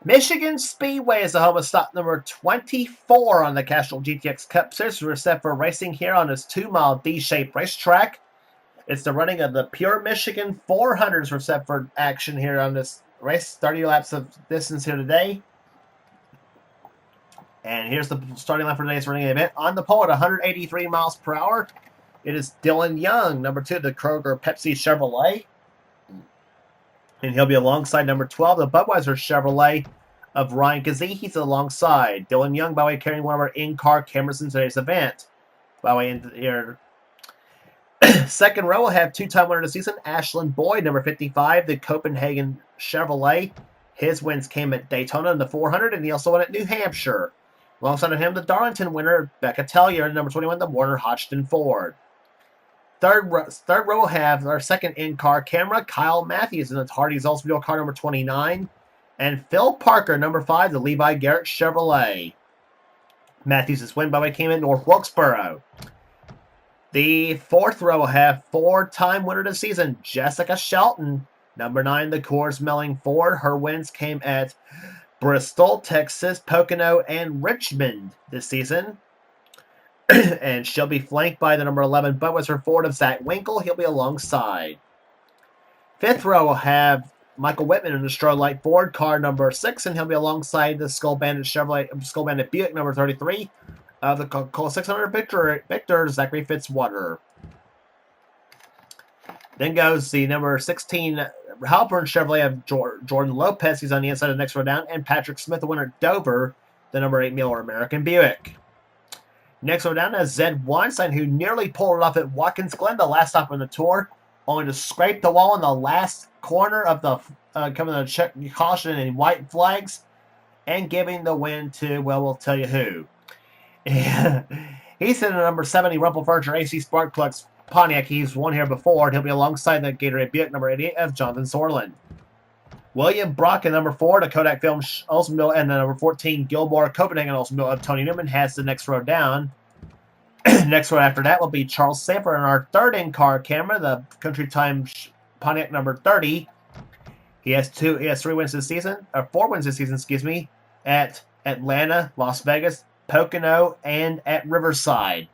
Michigan Speedway is the home of stock number 24 on the Castrol GTX Cup Series. We're set for racing here on this 2-mile D-shaped racetrack. It's the running of the Pure Michigan 400s. We're set for action here on this race. 30 laps of distance here today. And here's the starting line for today's running event. On the pole at 183 miles per hour, it is Dylan Young, number 2, the Kroger Pepsi Chevrolet. And he'll be alongside number 12, the Budweiser Chevrolet of Ryan Kazee. He's alongside Dylan Young, by way of carrying one of our in-car cameras in today's event. By way in here. Second row will have two-time winner of the season, Ashland Boyd, number 55, the Copenhagen Chevrolet. His wins came at Daytona in the 400, and he also won at New Hampshire. Alongside of him, the Darlington winner, Becca Tellier, number 21, the Warner Hodgson Ford. Third row will have our second in-car camera, Kyle Matthews in the Hardee's Oldsmobile car number 29, and Phil Parker, number 5, the Levi Garrett Chevrolet. Matthews' win by way came in North Wilkesboro. The fourth row will have four-time winner of the season, Jessica Shelton, number 9, the Coors Melling Ford. Her wins came at Bristol, Texas, Pocono, and Richmond this season. And she'll be flanked by the number 11 Budweiser Ford of Zach Winkle. He'll be alongside. Fifth row will have Michael Whitman in the Starlight Ford car number 6, and he'll be alongside the Skull Bandit Buick number 33 of the Coca-Cola 600 Victor Zachary Fitzwater. Then goes the number 16 Halpern Chevrolet of Jordan Lopez. He's on the inside of the next row down, and Patrick Smith, the winner at Dover, the number 8 Miller American Buick. Next one down is Zed Weinstein, who nearly pulled it off at Watkins Glen, the last stop on the tour, only to scrape the wall in the last corner of the coming to check caution and white flags, and giving the win to, well, we'll tell you who. He's in the number 70 Rumple Furniture AC Spark Plugs Pontiac. He's won here before, and he'll be alongside the Gatorade Buick number 88 of Jonathan Sorlin. William Brock in number 4, the Kodak Film Oldsmobile, and the number 14 Gilmore Copenhagen Oldsmobile of Tony Newman has the next row down. Next row after that will be Charles Sanford in our third in-car camera, the Country Time Pontiac number 30. He has 3 wins this season, or 4 wins this season, excuse me, at Atlanta, Las Vegas, Pocono, and at Riverside.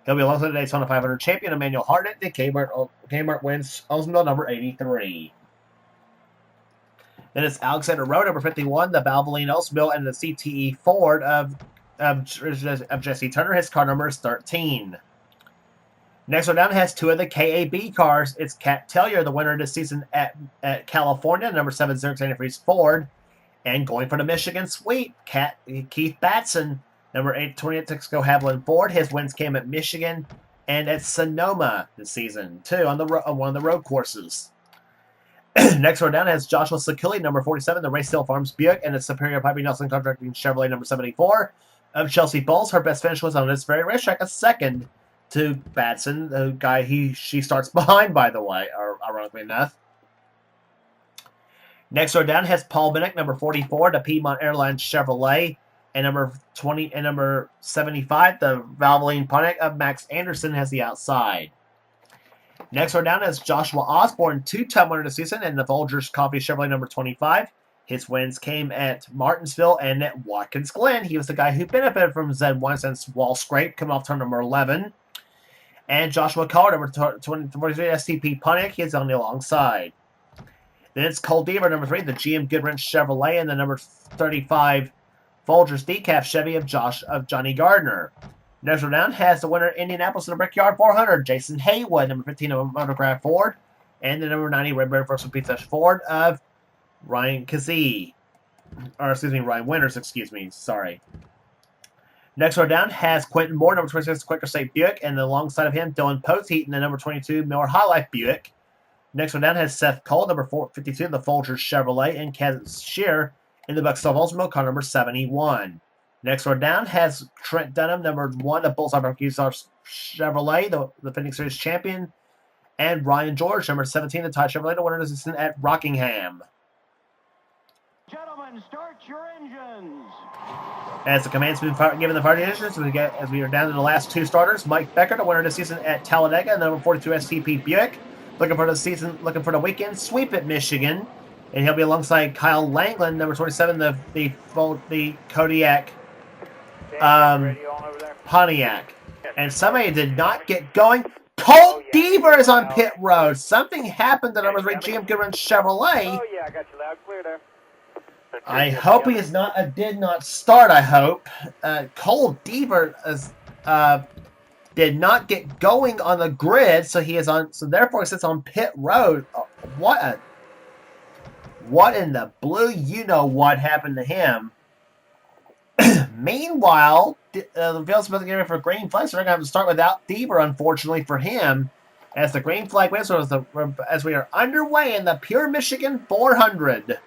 He'll be alongside the Daytona 500 champion Emmanuel Hartnett. The Kmart wins Oldsmobile number 83. Then it's Alexander Rowe, number 51, the Valvoline Oldsmobile, and the CTE Ford of Jesse Turner. His car number is 13. Next one down has 2 of the KAB cars. It's Kat Tellier, the winner this season at California, number 7 Xerox Antifreeze Ford. And going for the Michigan sweep, Keith Batson, number 8 28 Texaco Haviland Ford. His wins came at Michigan and at Sonoma this season, too, on one of the road courses. Next one down has Joshua Sakuli, number 47, the Racehill Farms Buick, and the Superior Piping Nelson Contracting Chevrolet number 74 of Chelsea Bowles. Her best finish was on this very racetrack, a second to Batson, the guy she starts behind, by the way, or ironically enough. Next row down has Paul Minnick, number 44, the Piedmont Airlines Chevrolet, and number 20 and number 75, the Valvoline Pontiac of Max Anderson has the outside. Next row down is Joshua Osborne, 2-time winner this season, and the Folgers Coffee Chevrolet number 25. His wins came at Martinsville and at Watkins Glen. He was the guy who benefited from Zed Weinstein's wall scrape, coming off turn number 11. And Joshua Collar, number 23 STP Pontiac, he is on the alongside. Then it's Cole Deaver, number 3, the GM Goodwrench Chevrolet, and the number 35 Folgers Decaf Chevy of Johnny Gardner. Next row down has the winner Indianapolis in the Brickyard 400, Jason Haywood, number 15 of Motocraft Ford, and the number 90 Red Bird First Pizza Ford of Ryan Kazee. Ryan Winters, sorry. Next row down has Quentin Moore, number 26 Quaker State Buick, and alongside of him, Dylan Poteet in the number 22 Miller High Life Buick. Next one down has Seth Cole, number 52 the Folgers Chevrolet, and Kaz Shear in the Buckstone Oldsmobile car number 71. Next one down has Trent Dunham, number 1, the Bullseye Barbecue Sauce Chevrolet, the Phoenix Series champion, and Ryan George, number 17, the Ty Chevrolet, the winner of the season at Rockingham. Gentlemen, start your engines. As the command's been given the party initiatives, as we are down to the last 2 starters, Mike Becker, the winner of the season at Talladega, number 42 STP Buick, looking for the weekend sweep at Michigan. And he'll be alongside Kyle Langland, number 27, the Kodiak Pontiac. And somebody did not get going. Colt Deaver is on pit road. Something happened to number 3 GM Goodrich Chevrolet. Oh, yeah, I got you loud clear there. I hope he is not. Did not start. I hope. Colt Deaver did not get going on the grid, so he is on. So therefore, he sits on pit road. What in the blue? You know what happened to him? Meanwhile, the field's supposed to get ready for green flag, so they're going to have to start without Deaver, unfortunately for him, as the green flag wins, as we are underway in the Pure Michigan 400.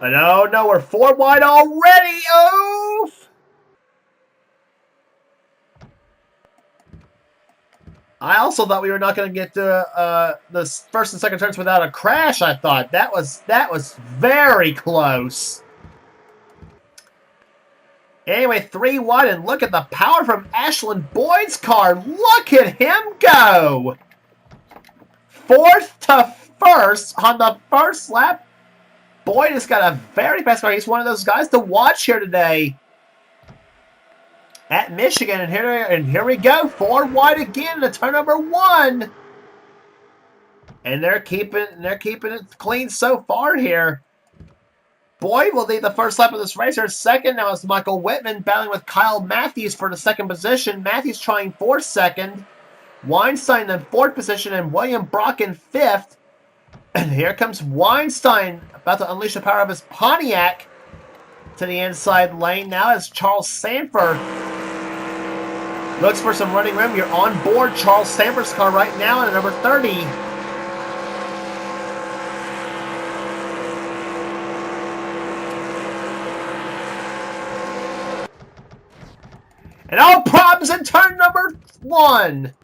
But oh no, we're 4 wide already! Oh! I also thought we were not going to get the first and second turns without a crash. I thought that was very close. Anyway, 3 wide, and look at the power from Ashland Boyd's car. Look at him go! 4th to 1st on the first lap. Boyd has got a very fast car. He's one of those guys to watch here today at Michigan. And here we go. 4 wide again to turn number 1. And they're keeping it clean so far here. Boyd will lead the first lap of this race. Here second now is Michael Whitman battling with Kyle Matthews for the second position. Matthews trying for second. Weinstein in 4th position and William Brock in 5th. And here comes Weinstein about to unleash the power of his Pontiac to the inside lane. Now as Charles Sanford looks for some running room. You're on board Charles Sanford's car right now at number 30. And all problems in turn number 1.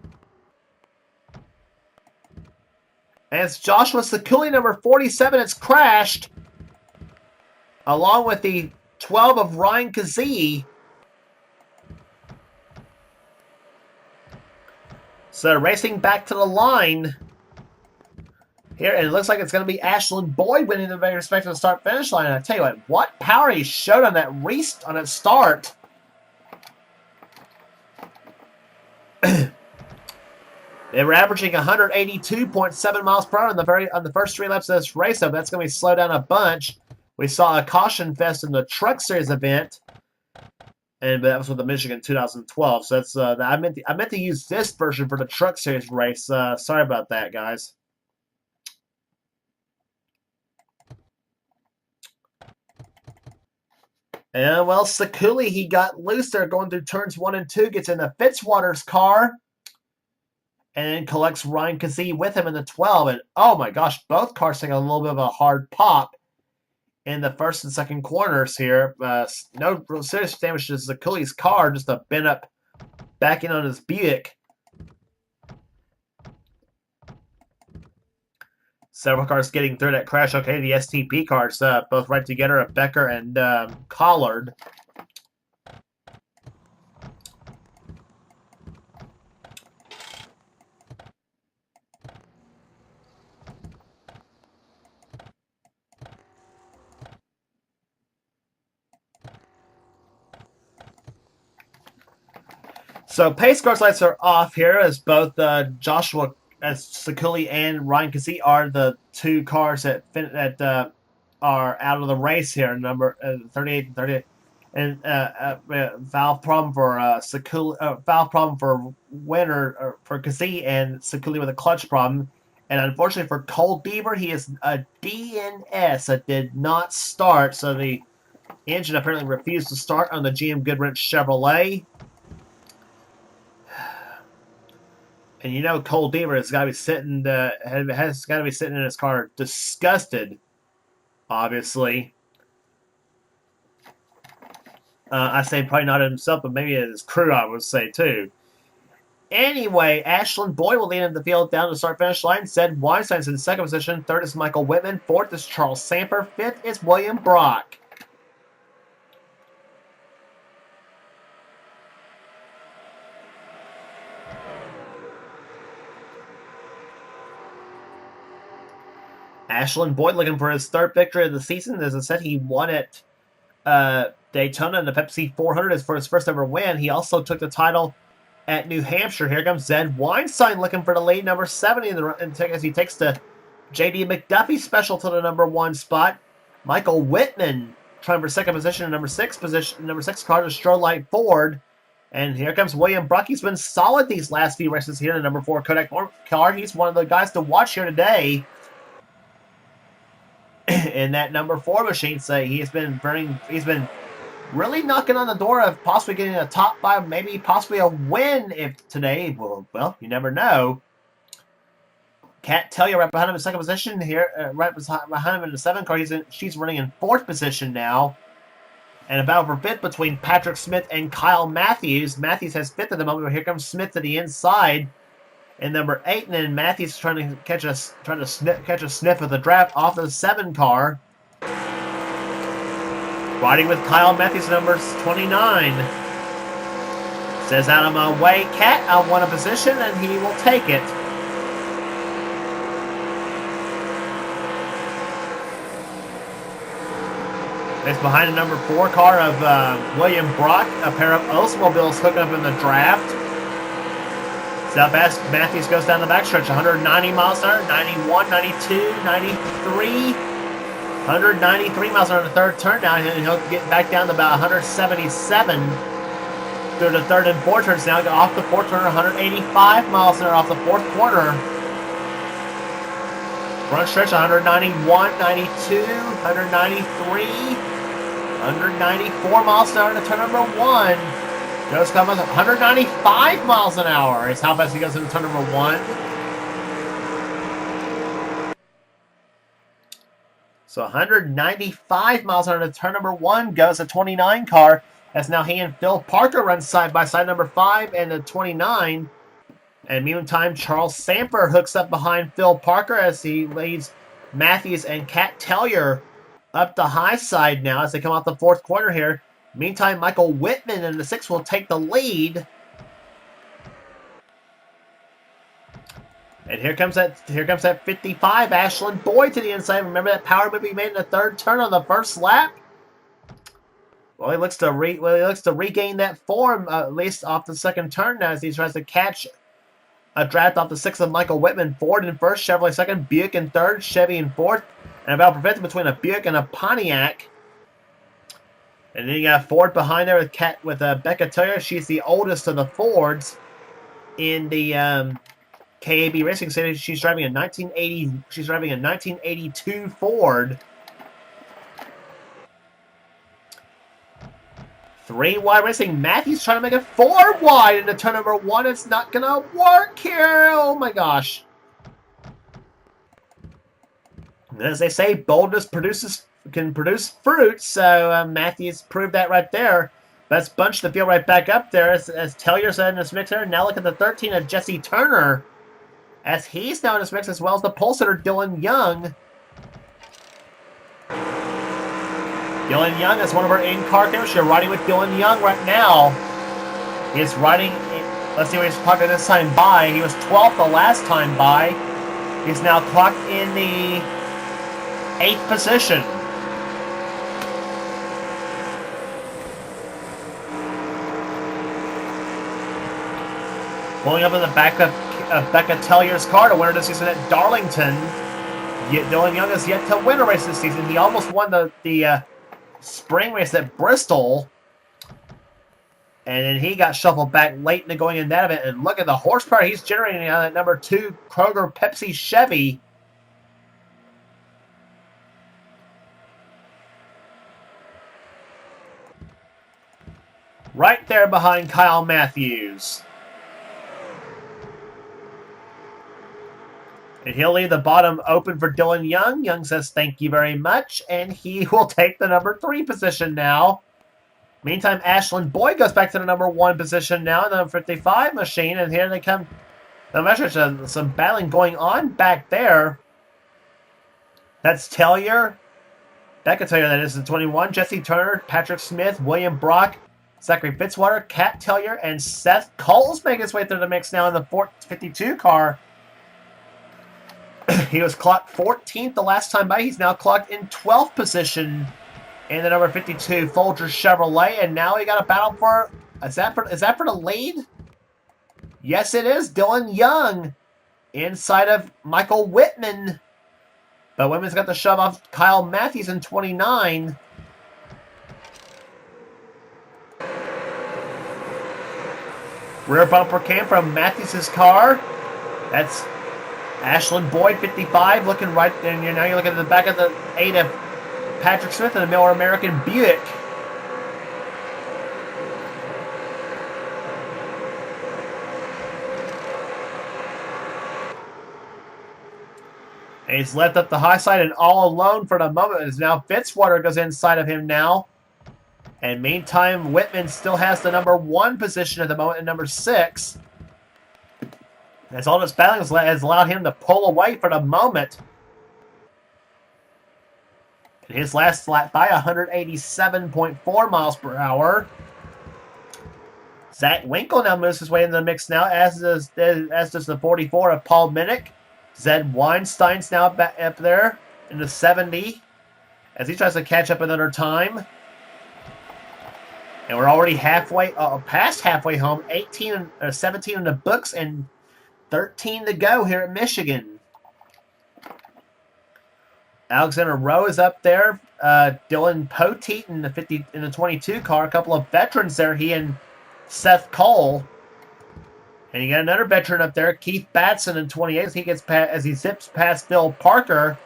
As Joshua Sekuli, number 47, has crashed, along with the 12 of Ryan Kazee. So racing back to the line here, and it looks like it's going to be Ashland Boyd winning the very respective start-finish line. And I tell you what power he showed on that start. They were averaging 182.7 miles per hour on the first 3 laps of this race, so that's going to be slowed down a bunch. We saw a caution fest in the Truck Series event, and that was with the Michigan 2012. So that's I meant to use this version for the Truck Series race. Sorry about that, guys. And well, Sekuli, he got loose there going through turns 1 and 2, gets into Fitzwater's car, and then collects Ryan Kazee with him in the 12. And oh my gosh, both cars taking a little bit of a hard pop in the first and second corners here. No real serious damage to Sekuli's car, just a bent up back in on his Buick. Several cars getting through that crash. Okay, the STP cars both right together at Becker and Collard. So pace cars lights are off here as both as Sekuli and Ryan Kazee are the 2 cars that are out of the race here, number 38 and 38. And valve problem for valve problem for winner for Kazee, and Sekuli with a clutch problem. And unfortunately for Colt Deaver, he is a DNS that did not start, so the engine apparently refused to start on the GM Goodrich Chevrolet. And you know Colt Deaver has got to be sitting in his car disgusted, obviously. I say probably not his himself, but maybe his crew, I would say, too. Anyway, Ashland Boyd will lead in the field down to the start-finish line. Zed Weinstein's in second position. Third is Michael Whitman. Fourth is Charles Samper. Fifth is William Brock. Ashland Boyd looking for his third victory of the season. As I said, he won at Daytona in the Pepsi 400 for his first ever win. He also took the title at New Hampshire. Here comes Zed Weinstein looking for the lead, number 70, as he takes the J.D. McDuffie special to the number 1 spot. Michael Whitman trying for second position, number 6 car to Strolight Ford. And here comes William Brock. He's been solid these last few races here in the number 4 Kodak car. He's one of the guys to watch here today in that number 4 machine. So he's been really knocking on the door of possibly getting a top 5, maybe possibly a win if today. Well, you never know. Kat Tellier right behind him in second position here, right behind him in the 7 car. She's running in 4th position now. And a battle for 5th between Patrick Smith and Kyle Matthews. Matthews has 5th at the moment, but here comes Smith to the inside in number 8, and then Matthews trying to catch a sniff of the draft off the 7 car. Riding with Kyle Matthews, number 29. Says out of my way, Cat, I want a position, and he will take it. It's behind the number 4 car of William Brock, a pair of Oldsmobiles hooking up in the draft. South as Matthews goes down the backstretch, 190 miles an hour, 91, 92, 93, 193 miles an hour on the third turn now, and he'll get back down to about 177 through the third and fourth turns now. Off the fourth turn, 185 miles an hour off the fourth quarter. Front stretch, 191, 92, 193, 194 miles an hour into turn number 1. Goes coming 195 miles an hour is how fast he goes into turn number 1. So 195 miles an hour into turn number 1 goes a 29 car. As now he and Phil Parker run side by side, number 5 and the 29. And meantime, Charles Samper hooks up behind Phil Parker as he leads Matthews and Kat Tellier up the high side now as they come off the fourth corner here. Meantime, Michael Whitman in the 6 will take the lead. And here comes that 55, Ashland Boyd to the inside. Remember that power move he made in the third turn on the first lap? Well, he looks to regain that form, at least off the second turn now as he tries to catch a draft off the 6 of Michael Whitman. Ford in first, Chevrolet second, Buick in third, Chevy in fourth, and about prevented between a Buick and a Pontiac. And then you got Ford behind there with Becca Tellier. She's the oldest of the Fords in the KAB Racing Series. She's driving a 1982 Ford. 3 wide racing. Matthews trying to make it 4 wide into turn number 1. It's not going to work here. Oh my gosh. And as they say, boldness can produce fruit. So Matthews proved that right there. Let's bunch the field right back up there as Tellier's in this mix here. Now look at the 13 of Jesse Turner as he's now in this mix, as well as the pole sitter Dylan Young. Dylan Young is one of our in-car coaches. You're riding with Dylan Young right now. He's riding, let's see what he's clocked this time by. He was 12th the last time by. He's now clocked in the 8th position. Pulling up in the back of Becca Tellier's car to win her this season at Darlington. Yet Dylan Young has yet to win a race this season. He almost won the spring race at Bristol, and then he got shuffled back late into going in that event. And look at the horsepower he's generating on that number 2 Kroger Pepsi Chevy. Right there behind Kyle Matthews. And he'll leave the bottom open for Dylan Young. Young says, thank you very much. And he will take the number 3 position now. Meantime, Ashlyn Boyd goes back to the number 1 position now in the 55 machine, and here they come. There's some battling going on back there. That's Tellier. Becca Tellier, that is the 21. Jesse Turner, Patrick Smith, William Brock, Zachary Fitzwater, Kat Tellier, and Seth Coles make his way through the mix now in the 52 car. He was clocked 14th the last time by. He's now clocked in 12th position in the number 52 Folger Chevrolet, and now we got a battle for. Is that for the lead? Yes, it is. Dylan Young inside of Michael Whitman, but Whitman's got the shove off Kyle Matthews in 29. Rear bumper cam from Matthews' car. That's Ashlyn Boyd, 55, looking right, and now you're looking at the back of the 8 of Patrick Smith in the Miller American Buick. And he's left up the high side and all alone for the moment. As now Fitzwater goes inside of him now. And meantime, Whitman still has the number 1 position at the moment at number 6. As all this battling has allowed him to pull away for the moment. In his last lap by 187.4 miles per hour. Zach Winkle now moves his way into the mix now, as does the 44 of Paul Minnick. Zed Weinstein's now back up there in the 70 as he tries to catch up another time. And we're already past halfway home. 17 in the books and 13 to go here at Michigan. Alexander Rowe is up there. Dylan Poteet in the 22 car. A couple of veterans there. He and Seth Cole. And you got another veteran up there, Keith Batson in 28. As he zips past Phil Parker.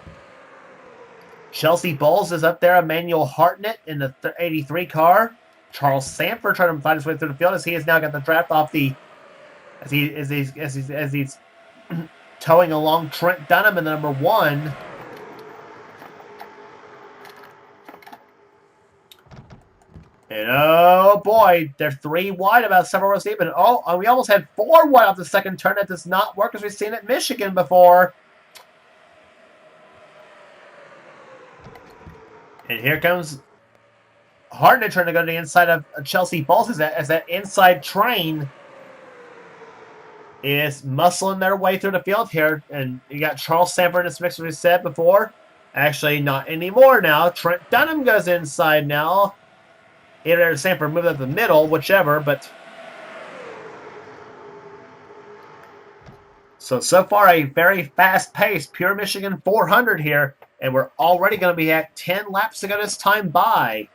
Chelsea Bowles is up there. Emmanuel Hartnett in the 83 car. Charles Sanford trying to find his way through the field as he has now got the draft off as he's towing along Trent Dunham in the number 1. And oh boy, they're 3 wide about several rows deep. And we almost had 4 wide off the second turn. That does not work as we've seen at Michigan before. And here comes Hartnett trying to go to the inside of Chelsea Bowles as that inside train is muscling their way through the field here. And you got Charles Sanford in this mix, as we said before. Actually, not anymore now. Trent Dunham goes inside now. Either Sanford moved up the middle, whichever, but so far a very fast pace, pure Michigan 400 here, and we're already going to be at 10 laps to go this time by.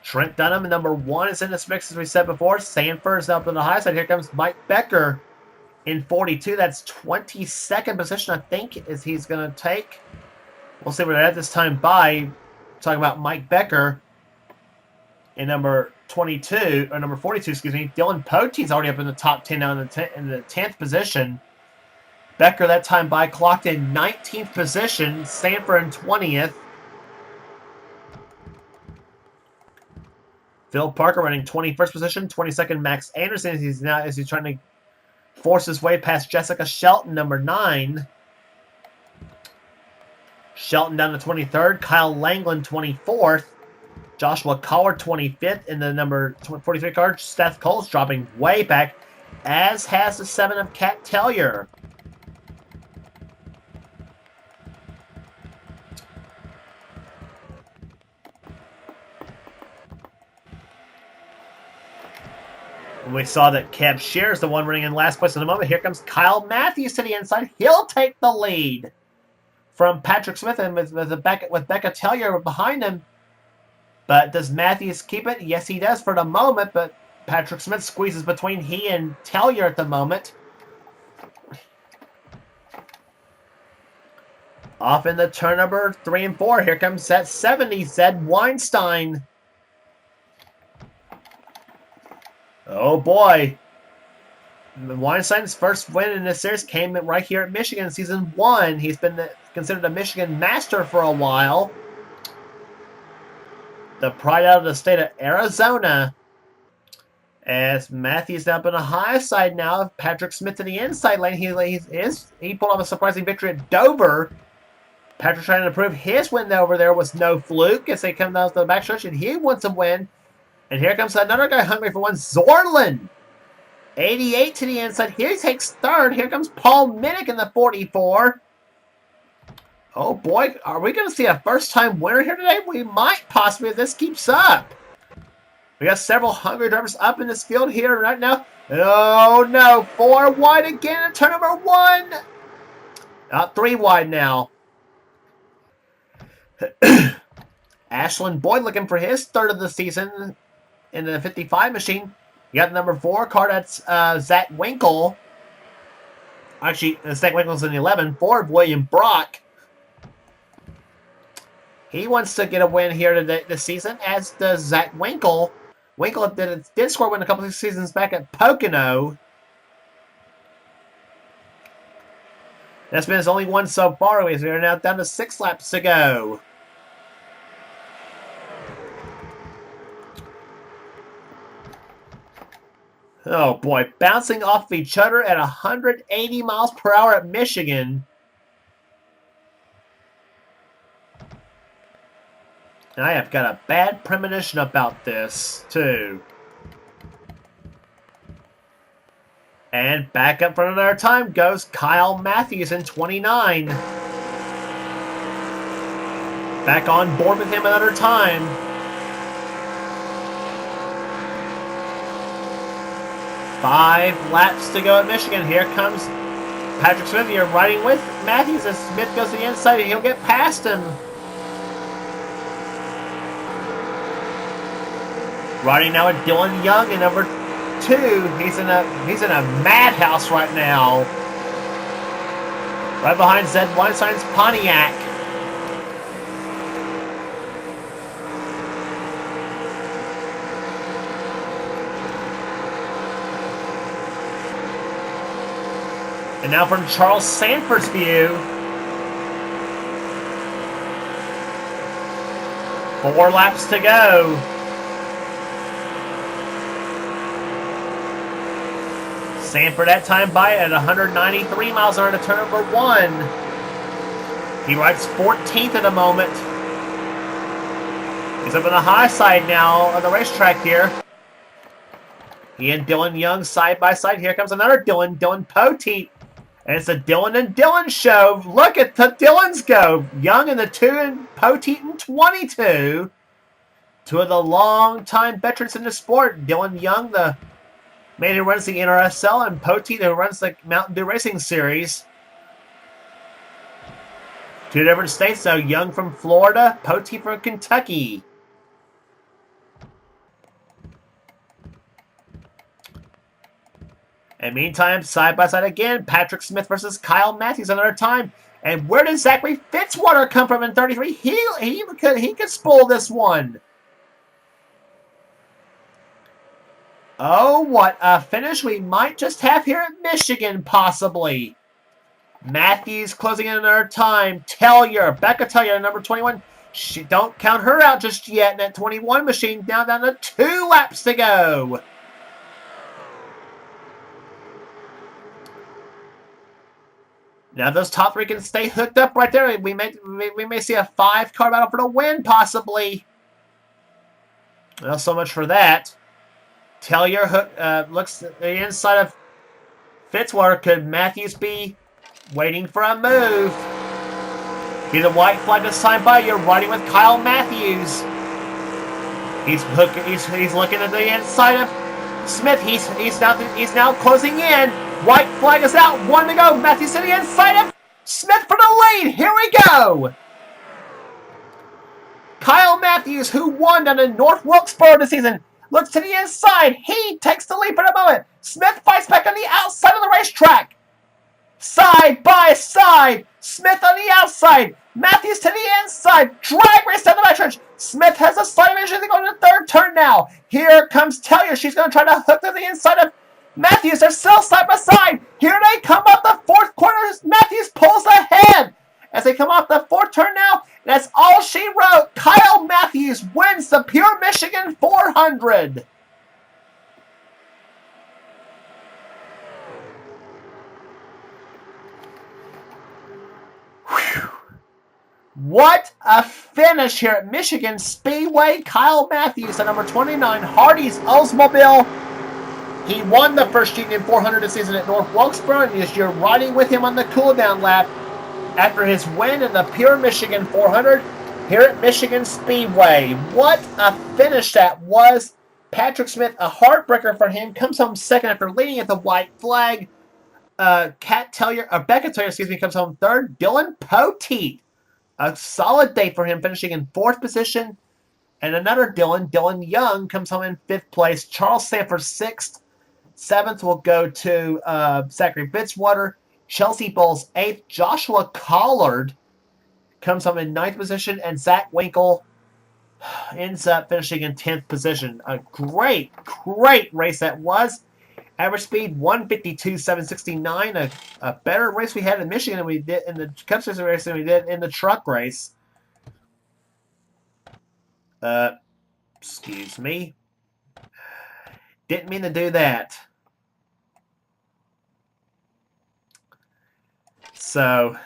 Trent Dunham, number 1, is in this mix, as we said before. Sanford is up on the high side. Here comes Mike Becker in 42. That's 22nd position, I think, is he's going to take. We'll see where they're at this time by. Talking about Mike Becker in number 22, or number 42, excuse me. Dylan Poteet's already up in the top 10 now in the 10th position. Becker that time by clocked in 19th position. Sanford in 20th. Phil Parker running 21st position. 22nd, Max Anderson as he's trying to force his way past Jessica Shelton, number 9. Shelton down to 23rd. Kyle Langland, 24th. Joshua Collar, 25th in the number 43 car. Seth Cole's dropping way back, as has the 7 of Kat Tellier. And we saw that Kev Shear is the one running in last place at the moment. Here comes Kyle Matthews to the inside. He'll take the lead from Patrick Smith, and with Becca Tellier behind him. But does Matthews keep it? Yes, he does for the moment, but Patrick Smith squeezes between he and Tellier at the moment. Off in the turn number 3 and 4. Here comes that 70, Zed Weinstein. Oh boy. Weinstein's first win in this series came right here at Michigan in Season 1. He's been considered a Michigan master for a while. the pride out of the state of Arizona. As Matthews up on the high side now, Patrick Smith to the inside lane. He pulled off a surprising victory at Dover. Patrick trying to prove his win over there was no fluke as they come down to the backstretch, and he wants a win. And here comes another guy hungry for one, Zorlin. 88 to the inside. He takes third. Here comes Paul Minnick in the 44. Oh boy, are we going to see a first-time winner here today? We might possibly if this keeps up. We got several hungry drivers up in this field here right now. Oh no, 4 wide again at turn number 1. 3 wide now. Ashland Boyd looking for his third of the season in the 55 machine. You got the number 4 car, that's Zach Winkle. Actually, Zach Winkle's in the 11. 4, William Brock. He wants to get a win here today, this season, as does Zach Winkle. Winkle did score a win a couple of seasons back at Pocono. That's been his only one so far. We are now down to 6 laps to go. Oh boy, bouncing off each other at 180 miles per hour at Michigan. I have got a bad premonition about this, too. And back up for another time goes Kyle Matthews in 29. Back on board with him another time. Five laps to go at Michigan. Here comes Patrick Smith. You're riding with Matthews as Smith goes to the inside and he'll get past him. Riding now with Dylan Young in number 2. He's in a madhouse right now. Right behind Zed Weinstein's Pontiac. And now from Charles Sanford's view. 4 laps to go. Sanford that time by at 193 miles an hour to turn number 1. He rides 14th at the moment. He's up on the high side now on the racetrack here. He and Dylan Young side by side. Here comes another Dylan Poteet. And it's a Dylan and Dylan show. Look at the Dylans go. Young in the 2 and Poteet in 22. 2 of the long-time veterans in the sport. Dylan Young, the man who runs the NRSL, and Poteet, who runs the Mountain Dew Racing Series. 2 different states, though. Young from Florida, Poteet from Kentucky. And meantime, side by side again, Patrick Smith versus Kyle Matthews another time. And where does Zachary Fitzwater come from in 33? He could spoil this one. Oh, what a finish we might just have here at Michigan, possibly. Matthews closing in another time. Becca Tellier, number 21. Don't count her out just yet in that 21 machine. Now down to 2 laps to go. Now those top 3 can stay hooked up right there. We may see a 5-car battle for the win, possibly. Well, so much for that. Tellier looks at the inside of Fitzwater. Could Matthews be waiting for a move? Be the white flag this time by. You're riding with Kyle Matthews. He's looking at the inside of Smith. He's now closing in. White flag is out. 1 to go. Matthews to the inside of Smith for the lead. Here we go. Kyle Matthews, who won down in North Wilkesboro this season, looks to the inside. He takes the lead for the moment. Smith fights back on the outside of the racetrack. Side by side. Smith on the outside. Matthews to the inside. Drag race down the backstretch. Smith has a slight advantage as they go into the 3rd turn now. Here comes Tellier. She's going to try to hook to the inside of Matthews. They're still side by side. Here they come up the 4th corner. Matthews pulls ahead as they come off the 4th turn now. That's all she wrote. Kyle Matthews wins the Pure Michigan 400. Whew. What a finish here at Michigan Speedway. Kyle Matthews, the number 29 Hardee's Oldsmobile. He won the first Union 400 this season at North Wilkesboro, and this year riding with him on the cool-down lap after his win in the Pure Michigan 400 here at Michigan Speedway. What a finish that was. Patrick Smith, a heartbreaker for him, comes home second after leading at the white flag. Becca Taylor, comes home third. Dylan Poteet, a solid day for him, finishing in fourth position. And another Dylan Young, comes home in fifth place. Charles Sanford, sixth. Seventh will go to Zachary Fitzwater. Chelsea Bowles, eighth. Joshua Collard comes home in ninth position. And Zach Winkle ends up finishing in 10th position. A great race that was. Average speed 152.769. A better race we had in Michigan than we did in the Cup Series race than we did in the truck race. Excuse me. Didn't mean to do that. So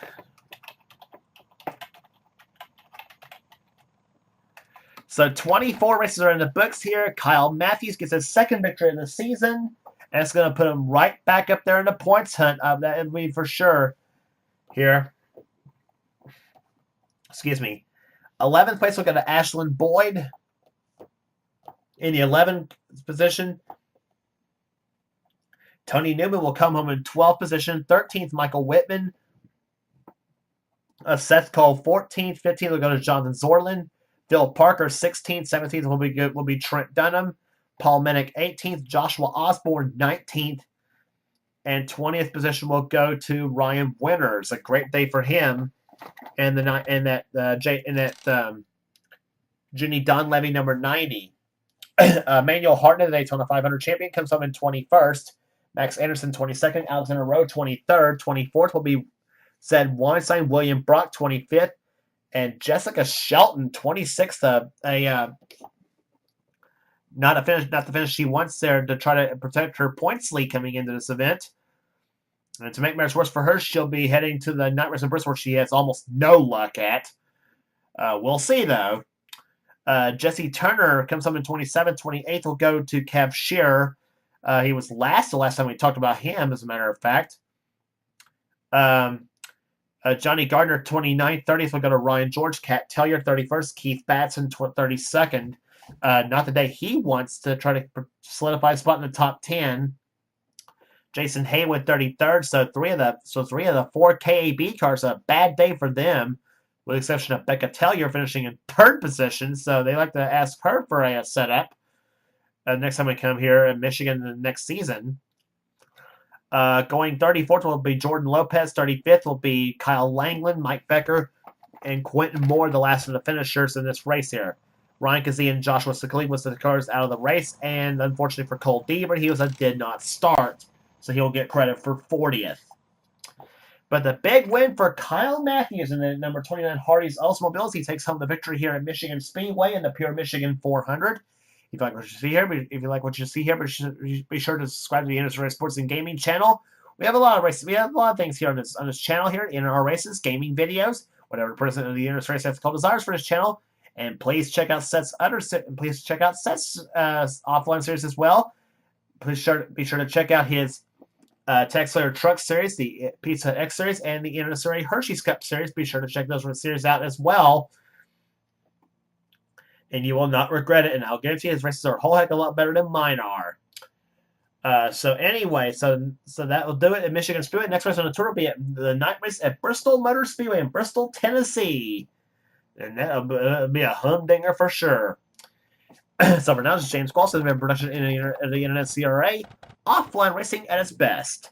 24 races are in the books here. Kyle Matthews gets his second victory of the season. And it's going to put him right back up there in the points hunt. That would be for sure here. Excuse me. 11th place will go to Ashlyn Boyd in the 11th position. Tony Newman will come home in 12th position. 13th, Michael Whitman. Seth Cole, 14th. 15th will go to Jonathan Zorlin. Phil Parker, 16th. 17th will be Trent Dunham. Paul Minnick, 18th. Joshua Osborne, 19th. And 20th position will go to Ryan Winters. A great day for him. And Jenny Donlevy, number 90. Manuel Hartnett, the Daytona 500 champion, comes home in 21st. Max Anderson, 22nd. Alexander Rowe, 23rd. 24th will be Zed Weinstein. William Brock, 25th. And Jessica Shelton, 26th. Not the finish she wants there to try to protect her points lead coming into this event. And to make matters worse for her, she'll be heading to the night race in Bristol where she has almost no luck at. We'll see, though. Jesse Turner comes home in 27th. 28th will go to Kev Shearer. He was last the last time we talked about him, as a matter of fact. Johnny Gardner, 29th. 30th will go to Ryan George. Cat Tellier, 31st. Keith Batson, 32nd. Not the day he wants to try to solidify a spot in the top 10. Jason Haywood, 33rd. So three of the four KAB cars, a bad day for them, with the exception of Becca Tellier finishing in third position. So they like to ask her for a setup next time we come here in Michigan the next season. Going 34th will be Jordan Lopez. 35th will be Kyle Langland, Mike Becker, and Quentin Moore, the last of the finishers in this race here. Ryan Kazee and Joshua Sakali was the cars out of the race, and unfortunately for Cole Deaver, he did not start, so he'll get credit for 40th. But the big win for Kyle Matthews in the number 29 Hardee's Oldsmobiles. He takes home the victory here at Michigan Speedway in the Pure Michigan 400. If you like what you see here, be sure to subscribe to the NNSCRA Sports and Gaming channel. We have a lot of races. We have a lot of things here on this channel here in our races, gaming videos, whatever the president of the NNSCRA has called desires for this channel. And please check out Seth's offline series as well. Be sure to check out his Texas Layer Truck series, the Pizza Hut X series, and the NNSCRA Hershey's Cup series. Be sure to check those series out as well. And you will not regret it. And I'll guarantee his races are a whole heck of a lot better than mine are. So that will do it at Michigan Speedway. Next race on the tour will be at the night race at Bristol Motor Speedway in Bristol, Tennessee. And that'll be a humdinger for sure. So for now, this is James Qualls, the production of the NNSCRA. Offline racing at its best.